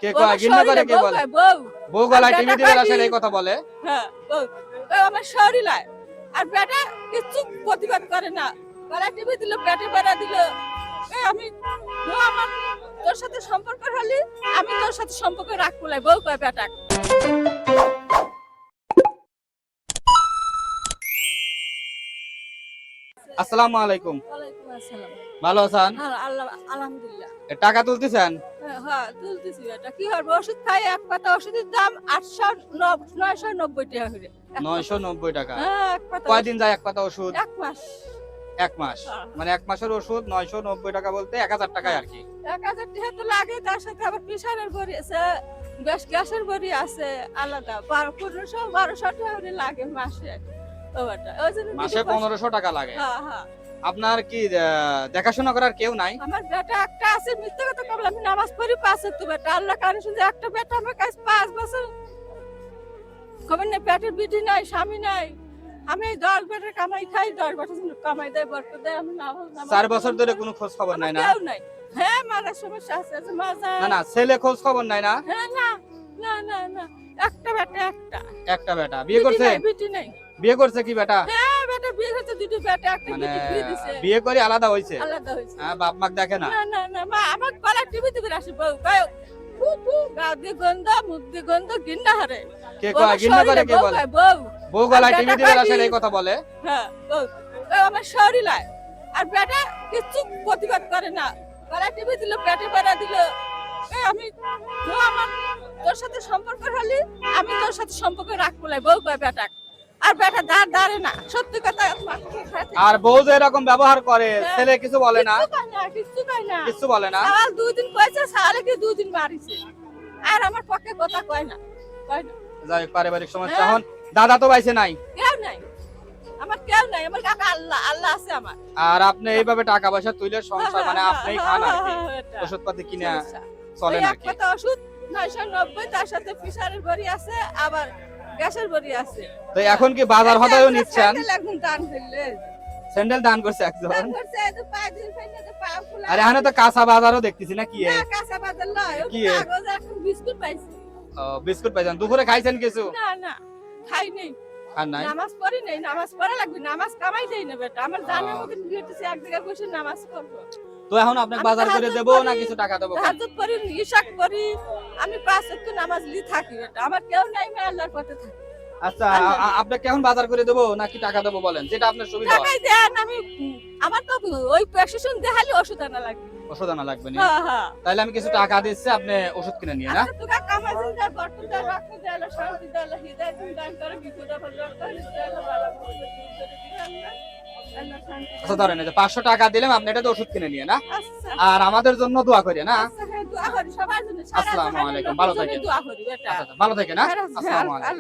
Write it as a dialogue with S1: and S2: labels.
S1: কে কয় ঘৃণা করে কে বলে?
S2: বউ
S1: বউ গলায় টিভি দিবে আসলে এই কথা বলে।
S2: হ্যাঁ বউ আমার শরীর লাই আর বেটা কিছু প্রতিবাদ করে না, গলায় টিভি দিল, পেটে বেড়া দিল। আমি আমার তোর সাথে সম্পর্ক হলে আমি তোর সাথে সম্পর্ক রাখবো লাই, বউ কয় বেটা।
S1: আসসালামু আলাইকুম।
S2: ওয়ালাইকুম আসসালাম।
S1: ভালো আছেন?
S2: হ্যাঁ আল্লাহ আলহামদুলিল্লাহ।
S1: টাকা তুলতেছেন?
S2: হ্যাঁ তুলতেছি বেটা, কি হবে ওষুধ খাই, এক পাতা ওষুধের দাম 990 টাকা করে।
S1: 990 টাকা।
S2: হ্যাঁ এক পাতা
S1: কয়দিন যায় এক পাতা ওষুধ?
S2: এক মাস।
S1: এক মাস, মানে এক মাসের ওষুধ 990 টাকা বলতে 1000 টাকায় আর কি।
S2: 1000 টাকা তো লাগে, তার সাথে আবার প্রেসারের বড়ি আছে, গ্যাসের বড়ি আছে আলাদা, 1200 টাকা করে লাগে মাসে। ও বেটা ওই জন্য
S1: মাসে 1500 টাকা লাগে।
S2: হ্যাঁ হ্যাঁ।
S1: আপনার কি দেখাশোনা করার কেউ নাই?
S2: আমার বেটা একটা আছে, মিথ্যা কথা কবল, আমি নামাজ পড়ি 5 ওয়াক্ত বেটা, আল্লাহ কারণে শুনছে একটা বেটা আমার কাছে 5 বছর খবর নেই, পেটের বিধি নাই, স্বামী নাই। আমি 10 বেটার কামাই খাই, 10 বছর কামাই দেয়, বরকত দেয়, আমি নামাজ
S1: 4 বছর ধরে কোনো খোঁজ খবর নাই না?
S2: কেউ নাই। হ্যাঁ মারা সমস্যা আছে, মাজা।
S1: না না, ছেলে খোঁজ খবর নাই না?
S2: হ্যাঁ না না না না, একটা বেটা
S1: একটা বেটা বিয়ে করছে?
S2: বিটি নাই।
S1: বিয়ে করছে কি বেটা?
S2: হ্যাঁ বেটা বিয়ে হচ্ছে, দুটো বেটা, একটা
S1: মানে
S2: বিটি বিয়ে দিছে,
S1: বিয়ে করে আলাদা হইছে?
S2: আলাদা হইছে।
S1: হ্যাঁ, বাপ মাক দেখে না?
S2: না না না, মা আমার গলা টিভি দিবে আসে, বউ কয় গা দিয়ে গন্ধ, মুখ দিয়ে গন্ধ, ঘৃণা হারে।
S1: কে কয় ঘৃণা করে কে বলে?
S2: বউ
S1: বউ গলায় টিভি দিবে আসলে এই কথা বলে।
S2: হ্যাঁ বউ আমার শরীর লাই আর বেটা কিছু প্রতিবাদ করে না, গলায় টিভি দিল, পেটে বেড়া দিল। আমি আমার তোর সাথে সম্পর্ক হলে আমি তোর সাথে সম্পর্ক রাখবো লাই, বউ কয় বেটা। আর বেটা দাঁড়ে না, সত্যি কথা।
S1: আর বউ যে এরকম ব্যবহার করে, ছেলে কিছু বলে না?
S2: কিচ্ছু কয় না,
S1: কিছু বলে না।
S2: সাল 2 দিন কইছে, সালে কি 2 দিন মারিছে, আর আমার পক্ষে কথা কয় না।
S1: যাই হোক, পারিবারিক সমস্যা। এখন দাদা তো বাইছে নাই?
S2: কেউ নাই, আমার কেউ নাই, আমার কাকা আল্লাহ আছে আমার।
S1: আর আপনি এইভাবে টাকা পয়সা তুইলে সংসার মানে আপনিই খান আর কি, ওষুধ পাতি কিনে চলেন আর কি।
S2: একটা ওষুধ 990, তার সাথে প্রেসারের বড়ি আছে, আবার গ্যাসের বড়ি আছে।
S1: তো এখন কি বাজার হদায়ও নিচ্ছেন?
S2: একদম দান ফেললে
S1: স্যান্ডেল দান করছে একজন।
S2: দান করছে, এই যে পা দিন ফেলে তো পা ফুলা।
S1: আরে এখানে তো কাঁচা বাজারও দেখতেছি না, কি
S2: না কাঁচা বাজার লয়, ও
S1: কি
S2: কাগজ এখন বিস্কুট পাইছি।
S1: ও বিস্কুট পাইছেন? দুপুরে খাইছেন কিছু?
S2: না না খাই নেই,
S1: আর নাই?
S2: নামাজ পড়ি নেই, নামাজ পড়া লাগবে, নামাজ কামাই দেই না বেটা, আমার জানার মধ্যে গেটেছে এক জায়গায় বসে নামাজ পড়বো।
S1: তো এখন আপনাকে বাজার করে দেবো না কিছু টাকা দেবো?
S2: তাহাজ্জুদ পড়ি, ইশাক পড়ি, আমি 5 ওয়াক্ত নামাজ লি থাকি বেটা, আমার কেউ নাই, আমি আল্লাহর পথে থাকি।
S1: আচ্ছা, আপনাকে এখন বাজার করে দেবো নাকি টাকা দেবো বলেন, যেটা আপনার সুবিধা হয়।
S2: টাকাই দেন, আমি আমার তো ওই প্রেসক্রিপশন দেখালে ওষুধ আনা লাগবে।
S1: ওষুধ আনা লাগবে না?
S2: হ্যাঁ হ্যাঁ।
S1: তাহলে আমি কিছু টাকা দিচ্ছি, আপনি ওষুধ কিনে নিয়ে না।
S2: আচ্ছা তোকে কামাইছিস, যা বর্তমান যা রাখতে দে, আল্লাহ শান্তি দে, আল্লাহ হিদায়াত দান করে, বিপদ আপদ রক্ষা করে, আল্লাহ ভালো করে দিবেন না, আল্লাহ শান্তি।
S1: আচ্ছা ধরেন, এই যে 500 টাকা দিলাম, আপনি এটা তো ওষুধ কিনে নিয়ে না।
S2: আচ্ছা
S1: আর আমাদের জন্য দোয়া করি না।
S2: আচ্ছা, হ্যাঁ দোয়া করি সবার জন্য,
S1: আসসালামু আলাইকুম, ভালো থাকেন।
S2: দোয়া করি বেটা।
S1: আচ্ছা, ভালো থাকেন না।
S2: হ্যাঁ,
S1: আসসালামু আলাইকুম।